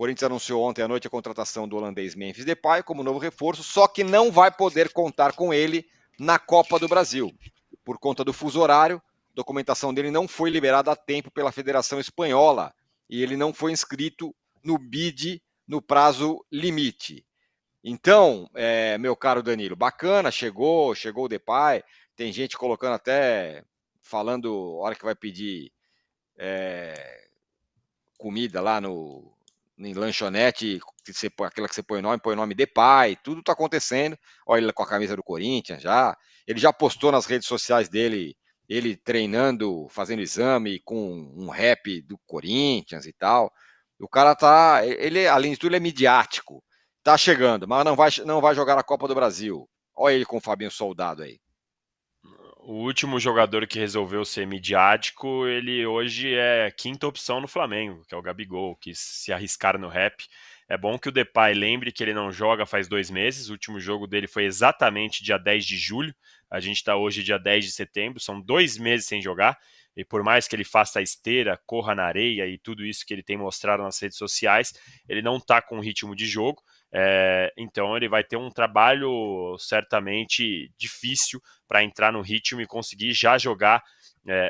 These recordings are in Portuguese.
Corinthians anunciou ontem à noite a contratação do holandês Memphis Depay como novo reforço, só que não vai poder contar com ele na Copa do Brasil. Por conta do fuso horário, a documentação dele não foi liberada a tempo pela Federação Espanhola e ele não foi inscrito no BID no prazo limite. Então, meu caro Danilo, bacana, chegou o Depay, tem gente colocando até, falando, hora que vai pedir comida lá em lanchonete, aquela que você põe o nome Depay, tudo está acontecendo. Olha ele com a camisa do Corinthians já. Ele já postou nas redes sociais dele, ele treinando, fazendo exame com um rap do Corinthians e tal. O cara tá, ele além de tudo ele é midiático. Tá chegando, mas não vai jogar a Copa do Brasil. Olha ele com o Fabinho Soldado aí. O último jogador que resolveu ser midiático, ele hoje é quinta opção no Flamengo, que é o Gabigol, que se arriscar no rap. É bom que o Depay lembre que ele não joga faz 2 meses, o último jogo dele foi exatamente dia 10 de julho, a gente está hoje dia 10 de setembro, são 2 meses sem jogar, e por mais que ele faça a esteira, corra na areia e tudo isso que ele tem mostrado nas redes sociais, ele não está com ritmo de jogo, então ele vai ter um trabalho certamente difícil para entrar no ritmo e conseguir já jogar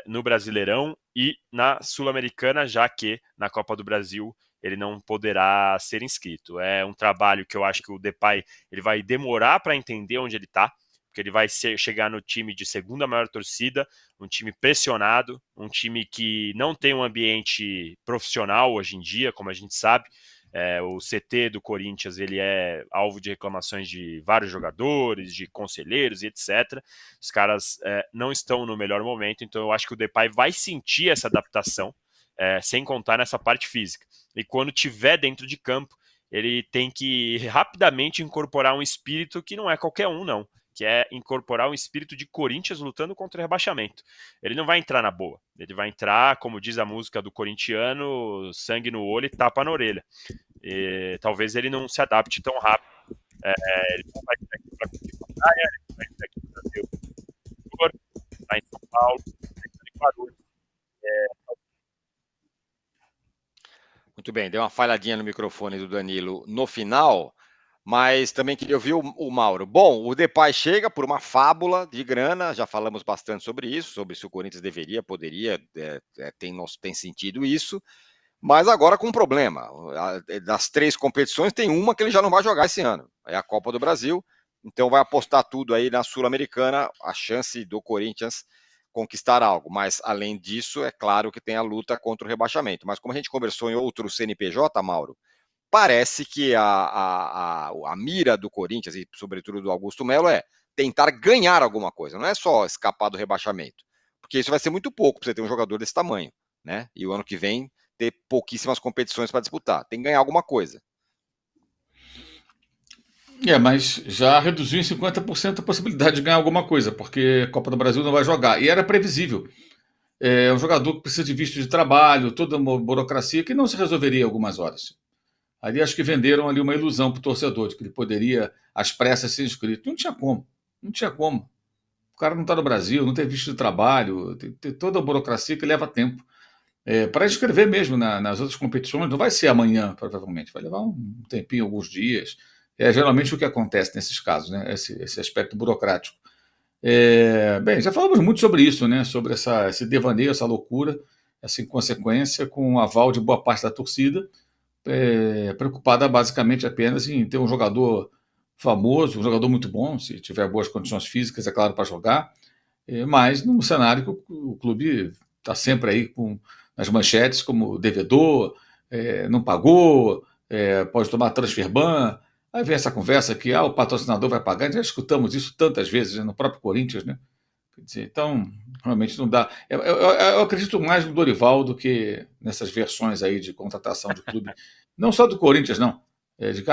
no Brasileirão e na Sul-Americana, já que na Copa do Brasil ele não poderá ser inscrito. É um trabalho que eu acho que o Depay ele vai demorar para entender onde ele está, porque ele vai chegar no time de segunda maior torcida, um time pressionado, um time que não tem um ambiente profissional hoje em dia, como a gente sabe. O CT do Corinthians ele é alvo de reclamações de vários jogadores, de conselheiros e etc. Os caras não estão no melhor momento, então eu acho que o Depay vai sentir essa adaptação, sem contar nessa parte física. E quando tiver dentro de campo, ele tem que rapidamente incorporar um espírito que não é qualquer um, não, que é incorporar um espírito de Corinthians lutando contra o rebaixamento. Ele não vai entrar na boa, ele vai entrar, como diz a música do corintiano, sangue no olho e tapa na orelha. E talvez ele não se adapte tão rápido. Ele não vai estar aqui para curtir a praia, ele vai estar aqui para ver o jogador, está em São Paulo, está em Guarulhos. Muito bem, deu uma falhadinha no microfone do Danilo no final, mas também queria ouvir o Mauro. Bom, o Depay chega por uma fábula de grana, já falamos bastante sobre isso, sobre se o Corinthians deveria, poderia, tem sentido isso, mas agora com um problema. Das 3 competições, tem uma que ele já não vai jogar esse ano, é a Copa do Brasil, então vai apostar tudo aí na Sul-Americana, a chance do Corinthians conquistar algo, mas além disso, é claro que tem a luta contra o rebaixamento. Mas como a gente conversou em outro CNPJ, Mauro, parece que a mira do Corinthians e sobretudo do Augusto Melo é tentar ganhar alguma coisa, não é só escapar do rebaixamento, porque isso vai ser muito pouco para você ter um jogador desse tamanho, né? E o ano que vem ter pouquíssimas competições para disputar, tem que ganhar alguma coisa. Mas já reduziu em 50% a possibilidade de ganhar alguma coisa, porque a Copa do Brasil não vai jogar. E era previsível. É um jogador que precisa de visto de trabalho, toda uma burocracia que não se resolveria em algumas horas. Ali acho que venderam ali uma ilusão para o torcedor, de que ele poderia, às pressas, ser inscrito. Não tinha como. Não tinha como. O cara não está no Brasil, não tem visto de trabalho, tem toda a burocracia que leva tempo. Para inscrever mesmo nas outras competições, não vai ser amanhã, provavelmente. Vai levar um tempinho, alguns dias. É geralmente o que acontece nesses casos, né? Esse aspecto burocrático. Bem, já falamos muito sobre isso, né? Sobre esse devaneio, essa loucura, essa inconsequência, com o aval de boa parte da torcida, preocupada basicamente apenas em ter um jogador famoso, um jogador muito bom, se tiver boas condições físicas, é claro, para jogar, mas num cenário que o clube está sempre aí nas manchetes como devedor, não pagou, pode tomar transfer ban. Aí vem essa conversa que o patrocinador vai pagar, já escutamos isso tantas vezes, né, no próprio Corinthians, né? Quer dizer, então, realmente não dá. Eu acredito mais no Dorival do que nessas versões aí de contratação de clube. Não só do Corinthians, não. De que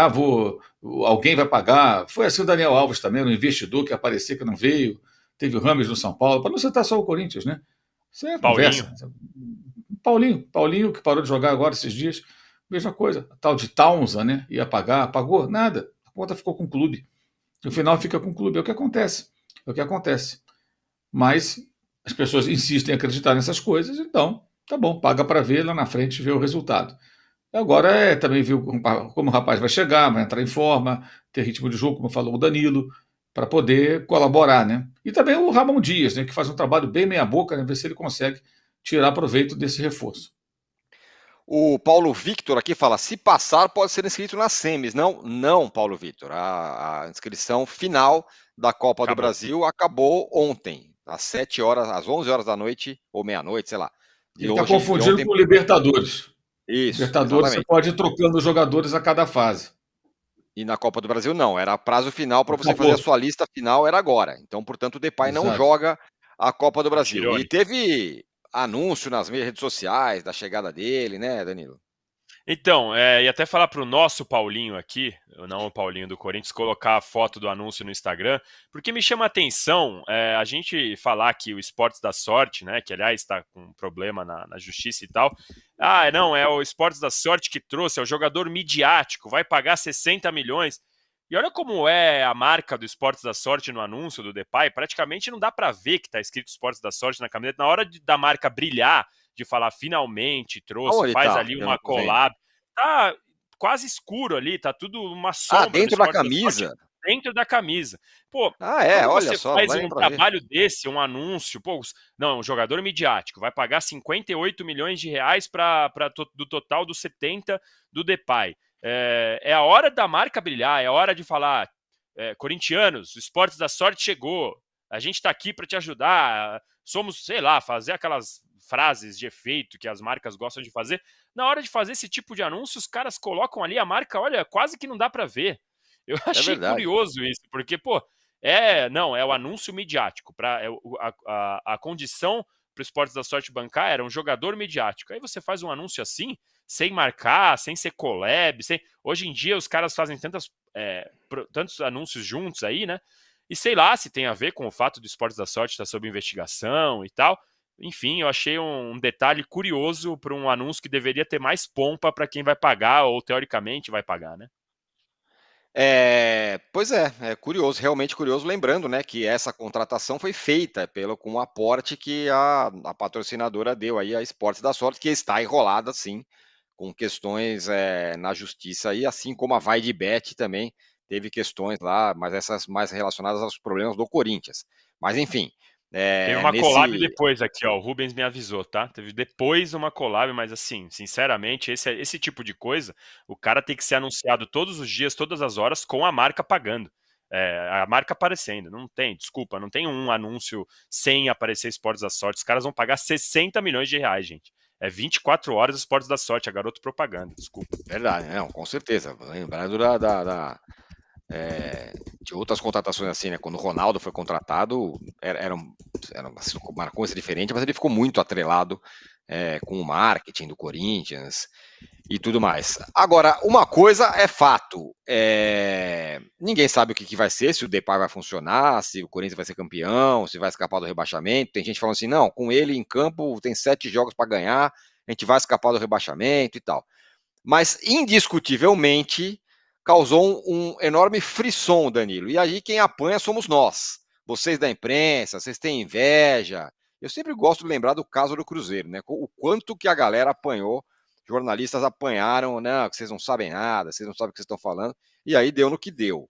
alguém vai pagar. Foi assim o Daniel Alves também, um investidor que apareceu que não veio. Teve o Rames no São Paulo, para não citar só o Corinthians, né? Isso é Paulinho. Conversa. Paulinho, que parou de jogar agora esses dias. Mesma coisa, a tal de Townsend, né? Ia pagar, pagou? Nada. A conta ficou com o clube. No final fica com o clube. É o que acontece. É o que acontece. Mas as pessoas insistem em acreditar nessas coisas, então, tá bom, paga para ver lá na frente, ver o resultado. Agora também viu como o rapaz vai chegar, vai entrar em forma, ter ritmo de jogo, como falou o Danilo, para poder colaborar, né? E também o Ramon Dias, né, que faz um trabalho bem meia-boca, né, ver se ele consegue tirar proveito desse reforço. O Paulo Victor aqui fala: se passar, pode ser inscrito nas semis. Não, não, Paulo Victor. A inscrição final da Copa do Acabou. Brasil acabou ontem, às 7 horas, às 11 horas da noite, ou meia-noite, sei lá, de Ele está hoje, de confundindo ontem. com o Libertadores. Isso, Libertadores você exatamente. pode ir trocando os jogadores a cada fase. E na Copa do Brasil não, era prazo final para você fazer a Acabou. sua lista final, era agora. Então, portanto, o Depay não Exato. joga a Copa do Brasil. E Tirone. teve anúncio nas minhas redes sociais da chegada dele, né, Danilo? Então, e até falar para o nosso Paulinho aqui, não o Paulinho do Corinthians, colocar a foto do anúncio no Instagram, porque me chama a atenção a gente falar que o Esportes da Sorte, né, que aliás está com um problema na justiça e tal, não, é o Esportes da Sorte que trouxe, é o jogador midiático, vai pagar 60 milhões. E olha como é a marca do Esportes da Sorte no anúncio do Depay, praticamente não dá para ver que está escrito Esportes da Sorte na camiseta. Na hora da marca brilhar, de falar finalmente trouxe, Aonde faz tá? ali Eu não uma tô vendo. collab, tá quase escuro ali, tá tudo uma Ah, sombra do dentro da Esporte da Sorte camisa? dentro da camisa. Pô, Ah, é, quando olha você só, não faz dá nem um pra ver. trabalho desse, um anúncio, pô, não, um jogador midiático, vai pagar 58 milhões de reais do total dos 70 do Depay. É a hora da marca brilhar, é a hora de falar, corintianos, o Esportes da Sorte chegou, a gente tá aqui para te ajudar, somos, sei lá, fazer aquelas frases de efeito que as marcas gostam de fazer. Na hora de fazer esse tipo de anúncio, os caras colocam ali a marca, olha, quase que não dá para ver. Eu É achei verdade. curioso isso, porque, pô, não, é o anúncio midiático. A condição para o Esportes da Sorte bancar era um jogador midiático. Aí você faz um anúncio assim, sem marcar, sem ser collab, sem... Hoje em dia os caras fazem tantos anúncios juntos aí, né? E sei lá se tem a ver com o fato do Esportes da Sorte estar sob investigação e tal. Enfim, eu achei um detalhe curioso para um anúncio que deveria ter mais pompa para quem vai pagar, ou teoricamente vai pagar, né? Pois é curioso, realmente curioso, lembrando, né, que essa contratação foi feita com o aporte que a patrocinadora deu aí, a Esportes da Sorte, que está enrolada, sim, com questões na justiça aí, assim como a Vai de Bet também teve questões lá, mas essas mais relacionadas aos problemas do Corinthians. Mas enfim, Teve uma collab nesse depois aqui, ó. O Rubens me avisou, tá? Teve depois uma collab, mas assim, sinceramente, esse tipo de coisa, o cara tem que ser anunciado todos os dias, todas as horas, com a marca pagando. A marca aparecendo. Não tem, desculpa, não tem um anúncio sem aparecer Esportes da Sorte. Os caras vão pagar 60 milhões de reais, gente. É 24 horas Esportes da Sorte, a garoto propaganda, desculpa. verdade, não, com certeza, lembrando de outras contratações assim, né? Quando o Ronaldo foi contratado, uma coisa diferente, mas ele ficou muito atrelado com o marketing do Corinthians e tudo mais. Agora, uma coisa é fato: ninguém sabe o que vai ser, se o Depay vai funcionar, se o Corinthians vai ser campeão, se vai escapar do rebaixamento. Tem gente falando assim: não, com ele em campo tem 7 jogos para ganhar, a gente vai escapar do rebaixamento e tal. Mas, indiscutivelmente, causou um enorme frisson, Danilo. E aí quem apanha somos nós. Vocês da imprensa, vocês têm inveja. Eu sempre gosto de lembrar do caso do Cruzeiro, né? O quanto que a galera apanhou, jornalistas apanharam, né? Que vocês não sabem nada, vocês não sabem o que vocês estão falando. E aí deu no que deu.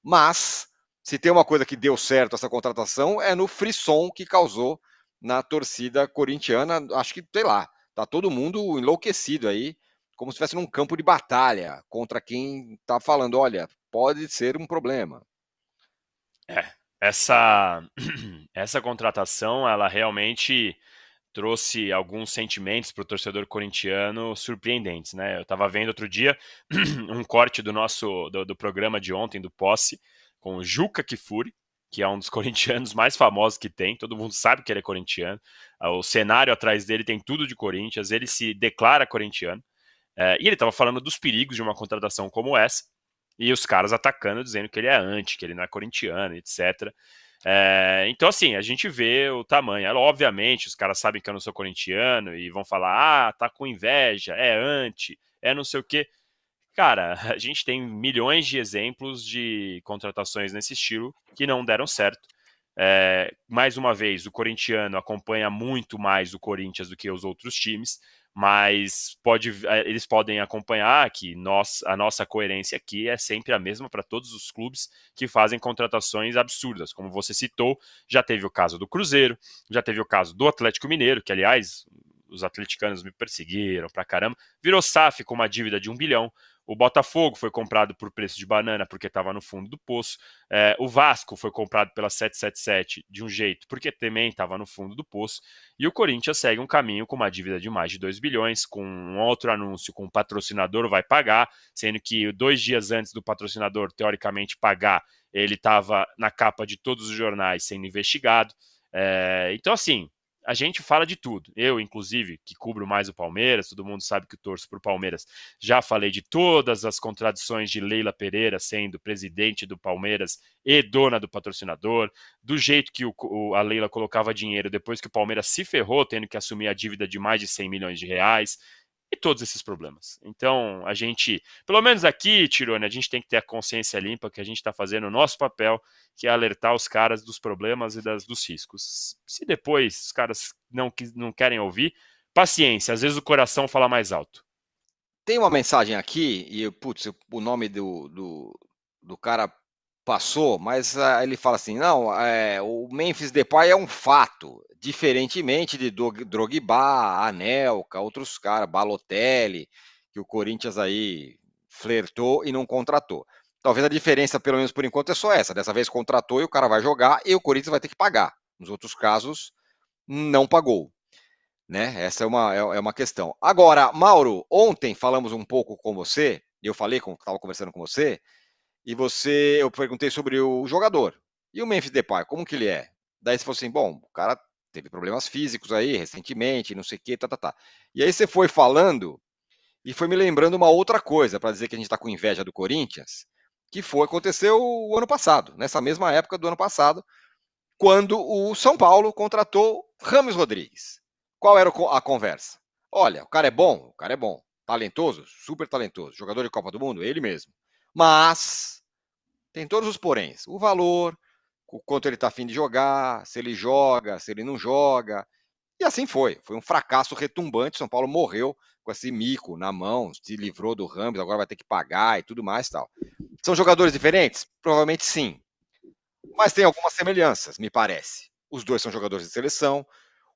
Mas, se tem uma coisa que deu certo essa contratação, é no frisson que causou na torcida corintiana. Acho que, sei lá, tá todo mundo enlouquecido aí, como se estivesse num campo de batalha contra quem tá falando, olha, pode ser um problema. Essa, essa contratação, ela realmente trouxe alguns sentimentos para o torcedor corintiano surpreendentes, né? Eu estava vendo outro dia um corte do programa de ontem, do Posse, com o Juca Kfouri, que é um dos corintianos mais famosos que tem, todo mundo sabe que ele é corintiano, o cenário atrás dele tem tudo de Corinthians, ele se declara corintiano, e ele estava falando dos perigos de uma contratação como essa, e os caras atacando, dizendo que ele é anti, que ele não é corintiano, etc. Então, assim, a gente vê o tamanho. Obviamente, os caras sabem que eu não sou corintiano e vão falar, tá com inveja, é anti, é não sei o quê. Cara, a gente tem milhões de exemplos de contratações nesse estilo que não deram certo. Mais uma vez, o corintiano acompanha muito mais o Corinthians do que os outros times, mas eles podem acompanhar que a nossa coerência aqui é sempre a mesma para todos os clubes que fazem contratações absurdas. Como você citou, já teve o caso do Cruzeiro, já teve o caso do Atlético Mineiro, que, aliás, os atleticanos me perseguiram pra caramba, virou SAF com uma dívida de 1 bilhão. O Botafogo foi comprado por preço de banana porque estava no fundo do poço. O Vasco foi comprado pela 777 de um jeito porque também estava no fundo do poço. E o Corinthians segue um caminho com uma dívida de mais de 2 bilhões, com um outro anúncio com o patrocinador vai pagar, sendo que 2 dias antes do patrocinador, teoricamente, pagar, ele estava na capa de todos os jornais sendo investigado. Então, assim, a gente fala de tudo. Eu, inclusive, que cubro mais o Palmeiras, todo mundo sabe que eu torço para o Palmeiras, já falei de todas as contradições de Leila Pereira sendo presidente do Palmeiras e dona do patrocinador, do jeito que a Leila colocava dinheiro depois que o Palmeiras se ferrou, tendo que assumir a dívida de mais de 100 milhões de reais, e todos esses problemas. Então, a gente, pelo menos aqui, Tirone, a gente tem que ter a consciência limpa que a gente está fazendo o nosso papel, que é alertar os caras dos problemas e dos riscos. Se depois os caras não querem ouvir, paciência, às vezes o coração fala mais alto. Tem uma mensagem aqui, e putz, o nome do cara passou, mas ele fala assim, não, o Memphis Depay é um fato, diferentemente de Drogba, Anelka, outros caras, Balotelli, que o Corinthians aí flertou e não contratou. Talvez a diferença, pelo menos por enquanto, é só essa. Dessa vez contratou e o cara vai jogar e o Corinthians vai ter que pagar. Nos outros casos, não pagou. Né? Essa é uma questão. Agora, Mauro, ontem falamos um pouco com você, eu estava conversando com você, e eu perguntei sobre o jogador. E o Memphis Depay, como que ele é? Daí você falou assim, bom, o cara teve problemas físicos aí recentemente, não sei o que, tá. E aí você foi falando e foi me lembrando uma outra coisa, para dizer que a gente está com inveja do Corinthians, que aconteceu o ano passado, nessa mesma época do ano passado, quando o São Paulo contratou Rames Rodrigues. Qual era a conversa? Olha, o cara é bom, talentoso, super talentoso, jogador de Copa do Mundo, ele mesmo. Mas tem todos os poréns. O valor, o quanto ele está afim de jogar, se ele joga, se ele não joga. E assim foi. Foi um fracasso retumbante. São Paulo morreu com esse mico na mão, se livrou do Rames, agora vai ter que pagar e tudo mais tal. São jogadores diferentes? Provavelmente sim. Mas tem algumas semelhanças, me parece. Os dois são jogadores de seleção.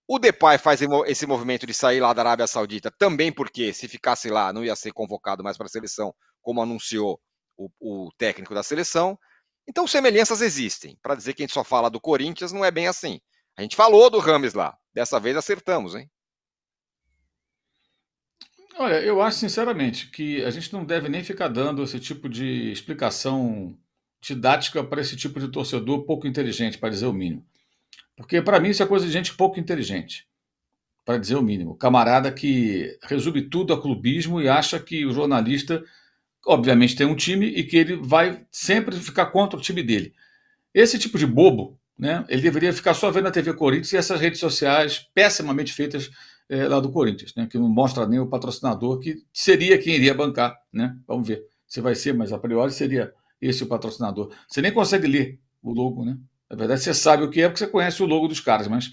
O Depay faz esse movimento de sair lá da Arábia Saudita também porque, se ficasse lá, não ia ser convocado mais para a seleção, como anunciou o técnico da seleção. Então, semelhanças existem. Para dizer que a gente só fala do Corinthians, não é bem assim. A gente falou do Rames lá. Dessa vez acertamos, hein? Olha, eu acho sinceramente que a gente não deve nem ficar dando esse tipo de explicação didática para esse tipo de torcedor pouco inteligente, para dizer o mínimo. Porque para mim isso é coisa de gente pouco inteligente, para dizer o mínimo. Camarada que resume tudo a clubismo e acha que o jornalista, obviamente, tem um time e que ele vai sempre ficar contra o time dele. Esse tipo de bobo, né, ele deveria ficar só vendo a TV Corinthians e essas redes sociais pessimamente feitas lá do Corinthians, né, que não mostra nem o patrocinador, que seria quem iria bancar. Né? Vamos ver se vai ser, mas a priori seria esse o patrocinador. Você nem consegue ler o logo, né? Na verdade, você sabe o que é porque você conhece o logo dos caras, mas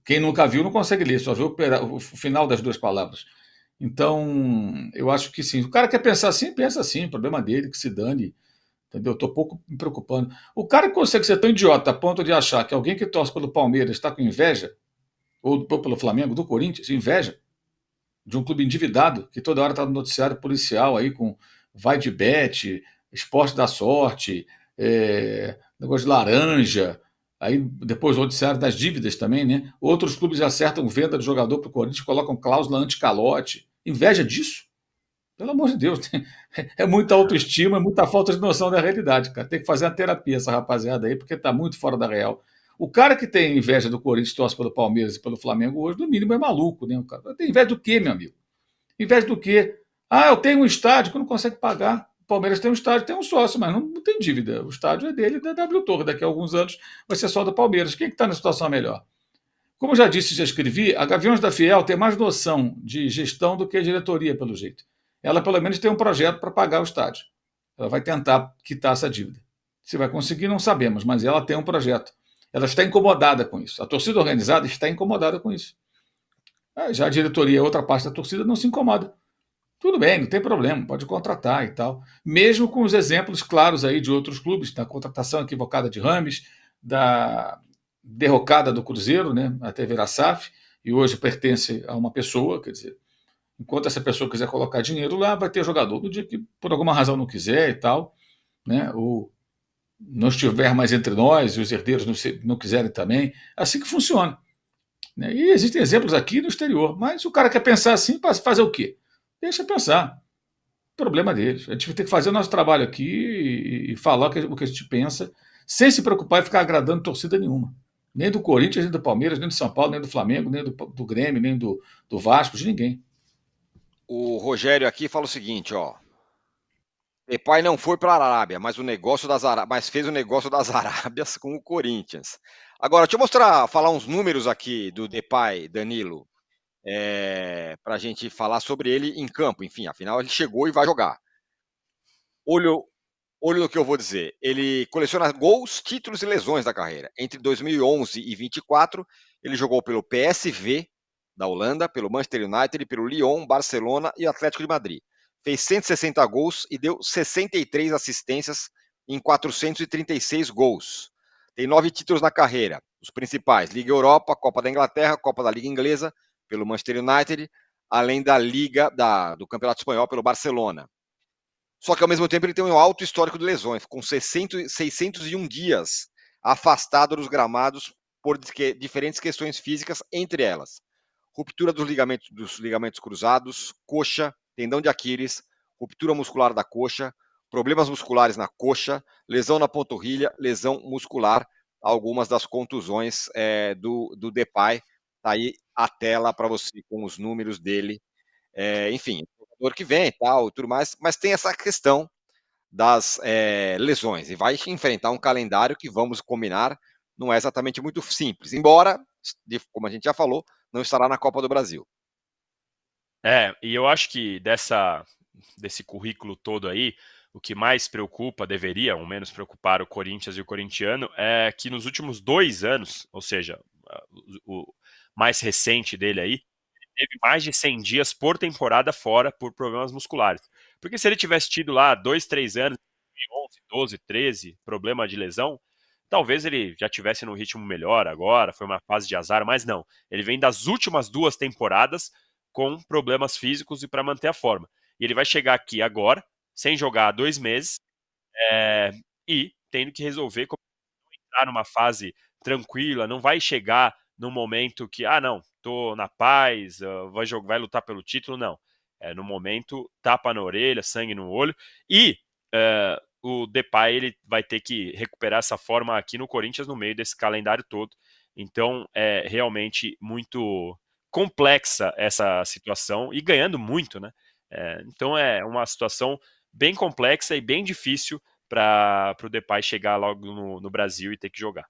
quem nunca viu não consegue ler, só vê o final das duas palavras. Então, eu acho que sim. O cara quer pensar assim, pensa assim, problema dele, que se dane. Entendeu? Estou pouco me preocupando. O cara que consegue ser tão idiota a ponto de achar que alguém que torce pelo Palmeiras está com inveja, ou pelo Flamengo, do Corinthians, inveja de um clube endividado, que toda hora está no noticiário policial aí com vai de bet, esporte da sorte, negócio de laranja, aí depois o noticiário das dívidas também, né? Outros clubes acertam venda de jogador para o Corinthians, colocam cláusula anti-calote. Inveja disso? Pelo amor de Deus, é muita autoestima, é muita falta de noção da realidade, cara. Tem que fazer uma terapia essa rapaziada aí, porque tá muito fora da real. O cara que tem inveja do Corinthians, torce pelo Palmeiras e pelo Flamengo hoje, no mínimo é maluco, né? O cara tem inveja do quê, meu amigo? Inveja do quê? Ah, eu tenho um estádio que não consegue pagar. O Palmeiras tem um estádio, tem um sócio, mas não tem dívida. O estádio é dele, da W Torre. Daqui a alguns anos vai ser só do Palmeiras. Quem está na situação melhor? Como já disse e já escrevi, a Gaviões da Fiel tem mais noção de gestão do que a diretoria, pelo jeito. Ela, pelo menos, tem um projeto para pagar o estádio. Ela vai tentar quitar essa dívida. Se vai conseguir, não sabemos, mas ela tem um projeto. ela está incomodada com isso. A torcida organizada está incomodada com isso. Já a diretoria, outra parte da torcida, não se incomoda. Tudo bem, não tem problema, pode contratar e tal. Mesmo com os exemplos claros aí de outros clubes, da contratação equivocada de Rames, da derrocada do Cruzeiro, né, até virar SAF, e hoje pertence a uma pessoa, quer dizer, enquanto essa pessoa quiser colocar dinheiro lá, vai ter jogador. No dia que por alguma razão não quiser e tal, né, ou não estiver mais entre nós e os herdeiros não quiserem também, assim que funciona. Né? E existem exemplos aqui no exterior, mas o cara quer pensar assim, para fazer o quê? Deixa pensar. Problema deles. A gente vai ter que fazer o nosso trabalho aqui e falar o que a gente pensa, sem se preocupar em ficar agradando torcida nenhuma. Nem do Corinthians, nem do Palmeiras, nem do São Paulo, nem do Flamengo, nem do Grêmio, nem do Vasco, de ninguém. O Rogério aqui fala o seguinte, ó. Depay não foi para a Arábia, mas fez o negócio das Arábias com o Corinthians. Agora, deixa eu falar uns números aqui do Depay, Danilo, para a gente falar sobre ele em campo. Enfim, afinal ele chegou e vai jogar. Olho no que eu vou dizer. Ele coleciona gols, títulos e lesões da carreira. Entre 2011 e 2024, ele jogou pelo PSV da Holanda, pelo Manchester United, pelo Lyon, Barcelona e Atlético de Madrid. Fez 160 gols e deu 63 assistências em 436 gols. Tem 9 títulos na carreira. Os principais: Liga Europa, Copa da Inglaterra, Copa da Liga Inglesa, pelo Manchester United, além da Liga do Campeonato Espanhol pelo Barcelona. Só que ao mesmo tempo ele tem um alto histórico de lesões, com 601 dias afastado dos gramados por diferentes questões físicas, entre elas ruptura dos ligamentos cruzados, coxa, tendão de Aquiles, ruptura muscular da coxa, problemas musculares na coxa, lesão na panturrilha, lesão muscular, algumas das contusões do Depay. Tá aí a tela para você com os números dele. Enfim, jogador que vem e tal, e tudo mais, mas tem essa questão das lesões, e vai enfrentar um calendário que, vamos combinar, não é exatamente muito simples, embora, como a gente já falou, não estará na Copa do Brasil. E eu acho que desse currículo todo aí, o que mais preocupa, deveria, ao menos preocupar o Corinthians e o corintiano, é que nos últimos 2 anos, ou seja, o mais recente dele aí, teve mais de 100 dias por temporada fora por problemas musculares. Porque se ele tivesse tido lá 2, 3 anos, 11, 12, 13, problema de lesão, talvez ele já tivesse num ritmo melhor agora, foi uma fase de azar, mas não. Ele vem das últimas 2 temporadas com problemas físicos e para manter a forma. E ele vai chegar aqui agora, sem jogar há 2 meses, e tendo que resolver como entrar numa fase tranquila, não vai chegar num momento que, não, tô na paz, vai lutar pelo título, não. No momento, tapa na orelha, sangue no olho, e o Depay ele vai ter que recuperar essa forma aqui no Corinthians no meio desse calendário todo. Então, é realmente muito complexa essa situação, e ganhando muito, né? Então, é uma situação bem complexa e bem difícil para o Depay chegar logo no Brasil e ter que jogar.